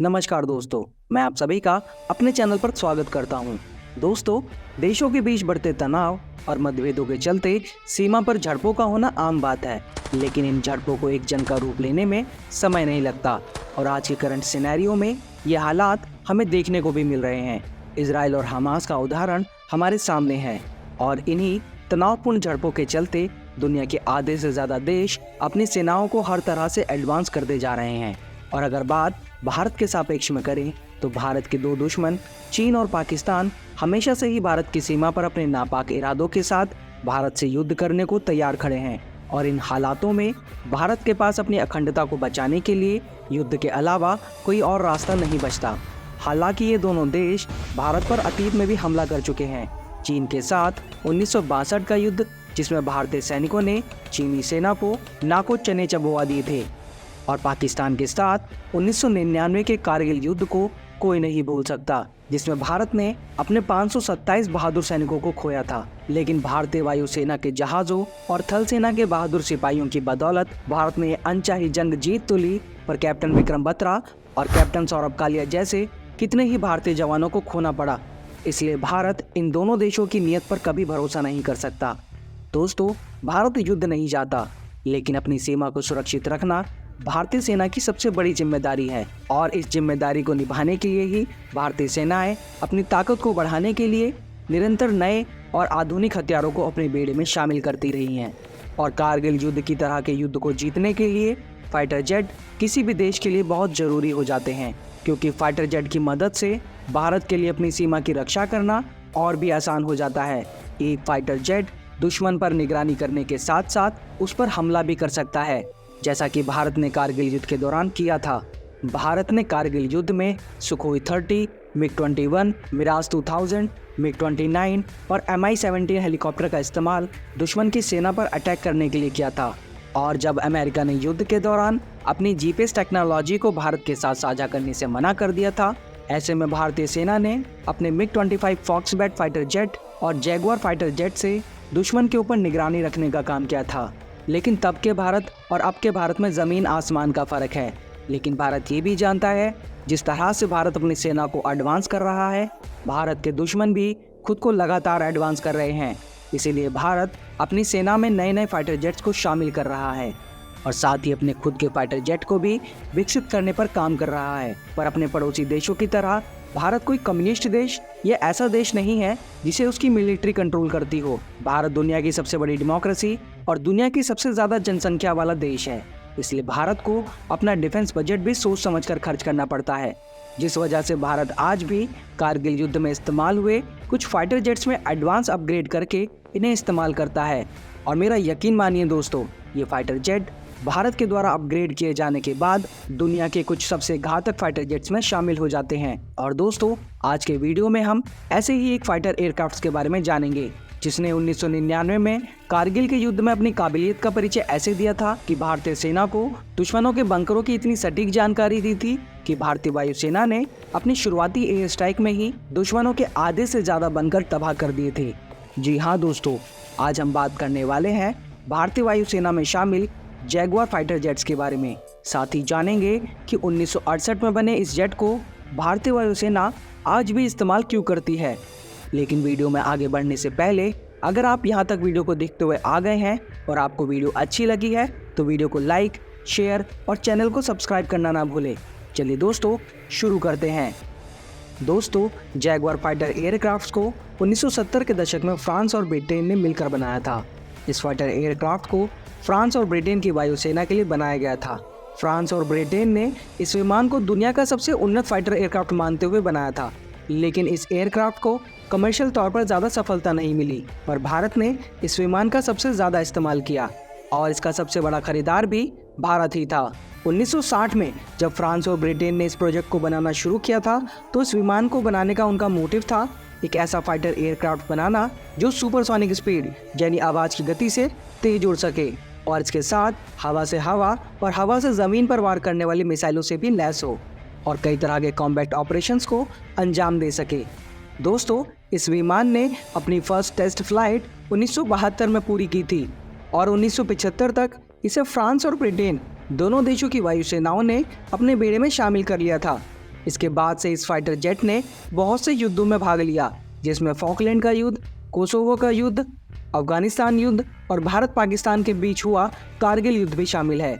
नमस्कार दोस्तों, मैं आप सभी का अपने चैनल पर स्वागत करता हूं। दोस्तों, देशों के बीच बढ़ते तनाव और मतभेदों के चलते सीमा पर झड़पों का होना आम बात है, लेकिन इन झड़पों को एक जंग का रूप लेने में समय नहीं लगता और आज के करंट सिनेरियो में ये हालात हमें देखने को भी मिल रहे हैं। इजराइल और हमास का उदाहरण हमारे सामने है और इन्हीं तनावपूर्ण झड़पों के चलते दुनिया के आधे से ज़्यादा देश अपनी सेनाओं को हर तरह से एडवांस करते जा रहे हैं। और अगर बात भारत के सापेक्ष में करें तो भारत के दो दुश्मन चीन और पाकिस्तान हमेशा से ही भारत की सीमा पर अपने नापाक इरादों के साथ भारत से युद्ध करने को तैयार खड़े हैं और इन हालातों में भारत के पास अपनी अखंडता को बचाने के लिए युद्ध के अलावा कोई और रास्ता नहीं बचता। हालांकि ये दोनों देश भारत पर अतीत में भी हमला कर चुके हैं। चीन के साथ 1962 का युद्ध, जिसमें भारतीय सैनिकों ने चीनी सेना को नाको चने चबवा दिए थे, और पाकिस्तान के साथ 1999 के कारगिल युद्ध को कोई नहीं भूल सकता, जिसमें भारत ने अपने 527 बहादुर सैनिकों को खोया था। लेकिन भारतीय वायुसेना के जहाज़ों और थल सेना के बहादुर सिपाहियों की बदौलत भारत ने अनचाही जंग जीत तो ली, पर कैप्टन विक्रम बत्रा और कैप्टन सौरभ कालिया जैसे कितने ही भारतीय जवानों को खोना पड़ा। इसलिए भारत इन दोनों देशों की नीयत पर कभी भरोसा नहीं कर सकता। दोस्तों, भारत युद्ध नहीं चाहता, लेकिन अपनी सीमा को सुरक्षित रखना भारतीय सेना की सबसे बड़ी जिम्मेदारी है और इस जिम्मेदारी को निभाने के लिए ही भारतीय सेनाएं अपनी ताकत को बढ़ाने के लिए निरंतर नए और आधुनिक हथियारों को अपने बेड़े में शामिल करती रही हैं। और कारगिल युद्ध की तरह के युद्ध को जीतने के लिए फाइटर जेट किसी भी देश के लिए बहुत ज़रूरी हो जाते हैं, क्योंकि फाइटर जेट की मदद से भारत के लिए अपनी सीमा की रक्षा करना और भी आसान हो जाता है। एक फाइटर जेट दुश्मन पर निगरानी करने के साथ साथ उस पर हमला भी कर सकता है, जैसा कि भारत ने कारगिल युद्ध के दौरान किया था। भारत ने कारगिल युद्ध में सुखोई 30, मिग-21, मिराज 2000, मिग-29 और MI-17 हेलीकॉप्टर का इस्तेमाल दुश्मन की सेना पर अटैक करने के लिए किया था। और जब अमेरिका ने युद्ध के दौरान अपनी जीपीएस टेक्नोलॉजी को भारत के साथ साझा करने से मना कर दिया था, ऐसे में भारतीय सेना ने अपने मिग-25 फॉक्सबैट फाइटर जेट और जैगुआर फाइटर जेट से दुश्मन के ऊपर निगरानी रखने का काम किया था। लेकिन तब के भारत और अब के भारत में ज़मीन आसमान का फ़र्क है। लेकिन भारत ये भी जानता है, जिस तरह से भारत अपनी सेना को एडवांस कर रहा है, भारत के दुश्मन भी खुद को लगातार एडवांस कर रहे हैं। इसीलिए भारत अपनी सेना में नए नए फाइटर जेट्स को शामिल कर रहा है और साथ ही अपने खुद के फाइटर जेट को भी विकसित करने पर काम कर रहा है। पर अपने पड़ोसी देशों की तरह भारत कोई कम्युनिस्ट देश या ऐसा देश नहीं है जिसे उसकी मिलिट्री कंट्रोल करती हो। भारत दुनिया की सबसे बड़ी डेमोक्रेसी और दुनिया की सबसे ज़्यादा जनसंख्या वाला देश है। इसलिए भारत को अपना डिफेंस बजट भी सोच समझकर खर्च करना पड़ता है, जिस वजह से भारत आज भी कारगिल युद्ध में इस्तेमाल हुए कुछ फाइटर जेट्स में एडवांस अपग्रेड करके इन्हें इस्तेमाल करता है। और मेरा यकीन मानिए दोस्तों, ये फाइटर जेट भारत के द्वारा अपग्रेड किए जाने के बाद दुनिया के कुछ सबसे घातक फाइटर जेट्स में शामिल हो जाते हैं। और दोस्तों, आज के वीडियो में हम ऐसे ही एक फाइटर एयरक्राफ्ट के बारे में जानेंगे, जिसने 1999 में कारगिल के युद्ध में अपनी काबिलियत का परिचय ऐसे दिया था कि भारतीय सेना को दुश्मनों के बंकरों की इतनी सटीक जानकारी दी थी कि भारतीय वायुसेना ने अपनी शुरुआती एयर स्ट्राइक में ही दुश्मनों के आधे से ज़्यादा बंकर तबाह कर दिए थे। जी हाँ दोस्तों, आज हम बात करने वाले हैं भारतीय वायुसेना में शामिल जैगुआर फाइटर जेट्स के बारे में। साथ ही जानेंगे कि 1968 में बने इस जेट को भारतीय वायुसेना आज भी इस्तेमाल क्यों करती है। लेकिन वीडियो में आगे बढ़ने से पहले, अगर आप यहाँ तक वीडियो को देखते हुए आ गए हैं और आपको वीडियो अच्छी लगी है तो वीडियो को लाइक, शेयर और चैनल को सब्सक्राइब करना ना भूलें। चलिए दोस्तों, शुरू करते हैं। दोस्तों, जैगुआर फाइटर एयरक्राफ्ट को 1970 के दशक में फ्रांस और ब्रिटेन ने मिलकर बनाया था। इस फाइटर एयरक्राफ्ट को फ्रांस और ब्रिटेन की वायुसेना के लिए बनाया गया था। फ्रांस और ब्रिटेन ने इस विमान को दुनिया का सबसे उन्नत फाइटर एयरक्राफ्ट मानते हुए बनाया था, लेकिन इस एयरक्राफ्ट को कमर्शियल तौर पर ज़्यादा सफलता नहीं मिली। पर भारत ने इस विमान का सबसे ज़्यादा इस्तेमाल किया और इसका सबसे बड़ा खरीदार भी भारत ही था। 1960 में जब फ्रांस और ब्रिटेन ने इस प्रोजेक्ट को बनाना शुरू किया था, तो इस विमान को बनाने का उनका मोटिव था एक ऐसा फाइटर एयरक्राफ्ट बनाना जो सुपरसोनिक स्पीड यानी आवाज़ की गति से तेज उड़ सके और इसके साथ हवा से हवा और हवा से ज़मीन पर वार करने वाली मिसाइलों से भी लैस हो और कई तरह के कॉम्बैट ऑपरेशंस को अंजाम दे सके। दोस्तों, इस विमान ने अपनी फर्स्ट टेस्ट फ्लाइट 1972 में पूरी की थी और 1975 तक इसे फ्रांस और ब्रिटेन दोनों देशों की वायुसेनाओं ने अपने बेड़े में शामिल कर लिया था। इसके बाद से इस फाइटर जेट ने बहुत से युद्धों में भाग लिया, जिसमें फॉकलैंड का युद्ध, कोसोवो का युद्ध, अफगानिस्तान युद्ध और भारत पाकिस्तान के बीच हुआ कारगिल युद्ध भी शामिल है।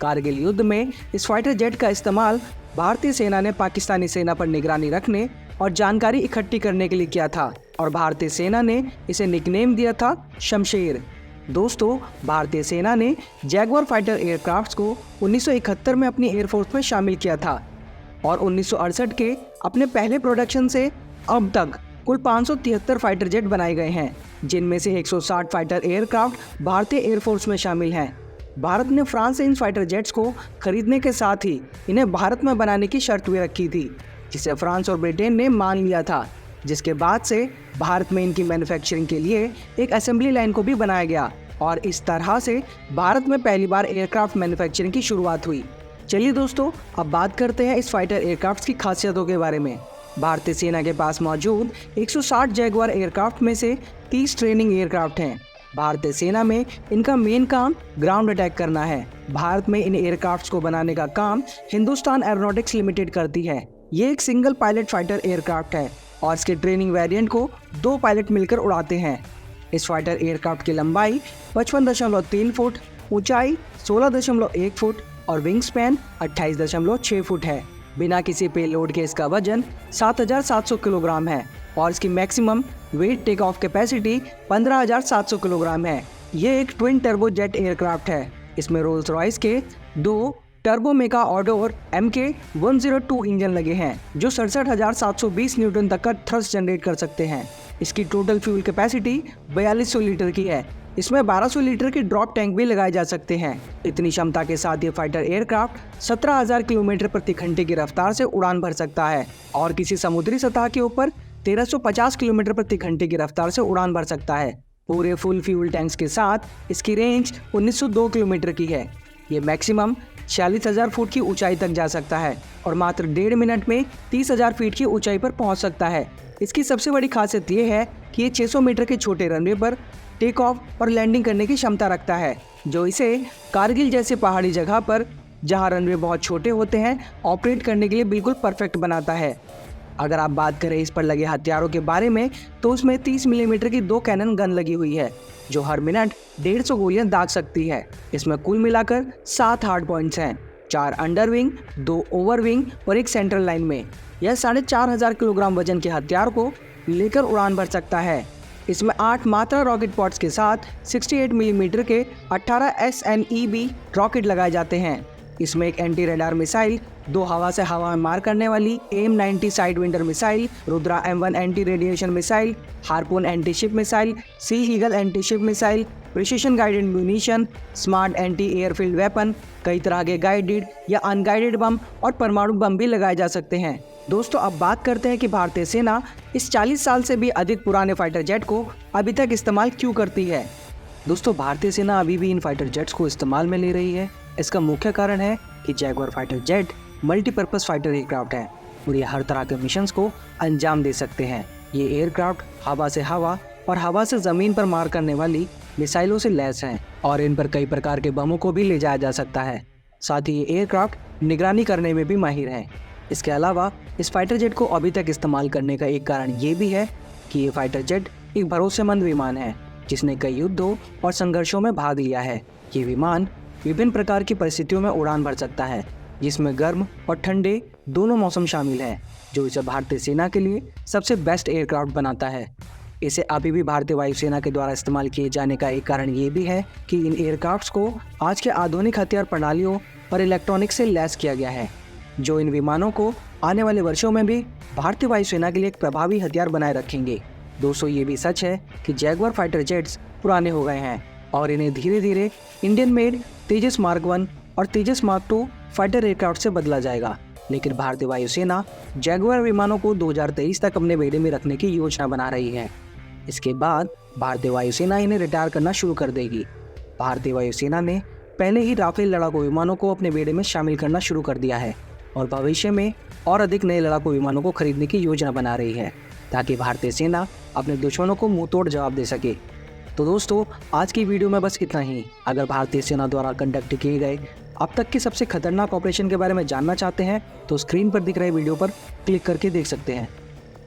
कारगिल युद्ध में इस फाइटर जेट का इस्तेमाल भारतीय सेना ने पाकिस्तानी सेना पर निगरानी रखने और जानकारी इकट्ठी करने के लिए किया था और भारतीय सेना ने इसे निकनेम दिया था शमशेर। दोस्तों, भारतीय सेना ने जैगुआर फाइटर एयरक्राफ्ट्स को 1971 में अपनी एयरफोर्स में शामिल किया था और 1968 के अपने पहले प्रोडक्शन से अब तक कुल 573 फाइटर जेट बनाए गए हैं, जिनमें से 160 फाइटर एयरक्राफ्ट भारतीय एयरफोर्स में शामिल हैं। भारत ने फ्रांस से इन फाइटर जेट्स को खरीदने के साथ ही इन्हें भारत में बनाने की शर्त भी रखी थी, जिसे फ्रांस और ब्रिटेन ने मान लिया था, जिसके बाद से भारत में इनकी मैन्युफैक्चरिंग के लिए एक असेंबली लाइन को भी बनाया गया और इस तरह से भारत में पहली बार एयरक्राफ्ट मैन्युफैक्चरिंग की शुरुआत हुई। चलिए दोस्तों, अब बात करते हैं इस फाइटर एयरक्राफ्ट्स की खासियतों के बारे में। भारतीय सेना के पास मौजूद 160 जैगुआर एयरक्राफ्ट में से 30 ट्रेनिंग एयरक्राफ्ट हैं। भारतीय सेना में इनका मेन काम ग्राउंड अटैक करना है। भारत में इन एयरक्राफ्ट्स को बनाने का काम हिंदुस्तान एरोनॉटिक्स लिमिटेड करती है। ये एक सिंगल पायलट फाइटर एयरक्राफ्ट है और इसके ट्रेनिंग वेरिएंट को 2 पायलट मिलकर उड़ाते हैं। इस फाइटर एयरक्राफ्ट की लंबाई 55.3 फुट, ऊंचाई 16.1 फुट और विंग स्पैन 28.6 फुट है। बिना किसी पेलोड के इसका वजन 7,700 किलोग्राम है और इसकी maximum weight take off capacity 15,700 kilogram है। ये एक ट्विन टर्बो जेट एयरक्राफ्ट है। इसमें रोल्स रॉयस के 2 टर्बो मेगा ऑडोर MK102 इंजन लगे हैं, जो 67,720 न्यूटन तक का थ्रस्ट जनरेट कर सकते हैं। इसकी टोटल फ्यूल कैपेसिटी 4200 लीटर की है। इसमें 1200 लीटर की ड्रॉप टैंक भी लगाए जा सकते हैं। इतनी क्षमता के साथ ये फाइटर एयरक्राफ्ट 17,000 किलोमीटर प्रति घंटे की रफ्तार से उड़ान भर सकता है और किसी समुद्री सतह के ऊपर 1350 किलोमीटर प्रति घंटे की रफ्तार से उड़ान भर सकता है। पूरे फुल फ्यूल टैंक्स के साथ इसकी रेंज 1902 किलोमीटर की है। ये मैक्सिमम 46,000 फुट की ऊंचाई तक जा सकता है और मात्र 1.5 मिनट में 30,000 फीट की ऊंचाई पर पहुंच सकता है। इसकी सबसे बड़ी खासियत ये है कि ये 600 मीटर के छोटे रनवे पर टेक ऑफ और लैंडिंग करने की क्षमता रखता है, जो इसे कारगिल जैसे पहाड़ी जगह पर, जहां रनवे बहुत छोटे होते हैं, ऑपरेट करने के लिए बिल्कुल परफेक्ट बनाता है। अगर आप बात करें इस पर लगे हथियारों के बारे में, तो उसमें 30 मिलीमीटर की 2 कैनन गन लगी हुई है, जो हर मिनट 150 गोलियां दाग सकती है। इसमें कुल मिलाकर 7 हार्ड पॉइंट्स हैं, 4 अंडर विंग, 2 ओवर विंग और 1 सेंट्रल लाइन में। यह 4,500 किलोग्राम वजन के हथियार को लेकर उड़ान भर सकता है। इसमें 8 मात्रा रॉकेट पॉड्स के साथ 68 मिलीमीटर के 18 SNEB रॉकेट लगाए जाते हैं। इसमें एक एंटी रेडार मिसाइल, 2 हवा से हवा में मार करने वाली AIM-90 sidewinder missile, Rudra M1 anti radiation missile, Harpoon anti ship missile, Sea Eagle anti ship missile, precision guided munition, smart anti airfield weapon, कई तरह के गाइडेड या अनगाइडेड बम और परमाणु बम भी लगाए जा सकते हैं। दोस्तों, अब बात करते हैं कि भारतीय सेना इस 40 साल से भी अधिक पुराने फाइटर जेट को अभी तक इस्तेमाल क्यों करती है। दोस्तों, भारतीय सेना अभी भी इन फाइटर जेट्स को इस्तेमाल में ले रही है। इसका मुख्य कारण है कि Jaguar fighter jet multipurpose fighter aircraft है और ये हर तरह के मिशंस को अंजाम दे सकते हैं। ये एयरक्राफ्ट हवा से हवा और हवा से ज़मीन पर मार करने वाली मिसाइलों से लैस हैं और इन पर कई प्रकार के बमों को भी ले जाया जा सकता है। साथ ही ये एयरक्राफ्ट निगरानी करने में भी माहिर हैं। इसके अलावा इस फाइटर जेट को अभी तक इस्तेमाल करने का एक कारण ये भी है कि ये फाइटर जेट एक भरोसेमंद विमान है, जिसने कई युद्धों और संघर्षों में भाग लिया है। ये विमान विभिन्न प्रकार की परिस्थितियों में उड़ान भर सकता है, जिसमें गर्म और ठंडे दोनों मौसम शामिल हैं, जो इसे भारतीय सेना के लिए सबसे बेस्ट एयरक्राफ्ट बनाता है। इसे अभी भी भारतीय वायुसेना के द्वारा इस्तेमाल किए जाने का एक कारण ये भी है कि इन एयरक्राफ्ट्स को आज के आधुनिक हथियार प्रणालियों और इलेक्ट्रॉनिक्स से लैस किया गया है, जो इन विमानों को आने वाले वर्षों में भी भारतीय वायुसेना के लिए एक प्रभावी हथियार बनाए रखेंगे। दोस्तों, ये भी सच है कि जैगुआर फाइटर जेट्स पुराने हो गए हैं और इन्हें धीरे धीरे इंडियन मेड तेजस मार्क 1 और तेजस मार्क 2 फाइटर एयरक्राफ्ट से बदला जाएगा। लेकिन भारतीय वायुसेना जैगुआर विमानों को 2023 तक अपने बेड़े में रखने की योजना बना रही है। इसके बाद भारतीय वायुसेना इन्हें रिटायर करना शुरू कर देगी। भारतीय वायुसेना ने पहले ही राफेल लड़ाकू विमानों को अपने बेड़े में शामिल करना शुरू कर दिया है और भविष्य में और अधिक नए लड़ाकू विमानों को खरीदने की योजना बना रही है, ताकि भारतीय सेना अपने दुश्मनों को मुंह तोड़ जवाब दे सके। तो दोस्तों, आज की वीडियो में बस इतना ही। अगर भारतीय सेना द्वारा कंडक्ट किए गए अब तक के सबसे खतरनाक ऑपरेशन के बारे में जानना चाहते हैं तो स्क्रीन पर दिख रहे वीडियो पर क्लिक करके देख सकते हैं।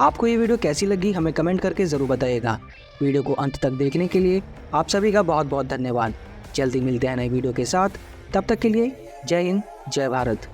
आपको ये वीडियो कैसी लगी हमें कमेंट करके ज़रूर बताइएगा। वीडियो को अंत तक देखने के लिए आप सभी का बहुत बहुत धन्यवाद। जल्दी मिलते हैं नई वीडियो के साथ, तब तक के लिए जय हिंद, जय भारत।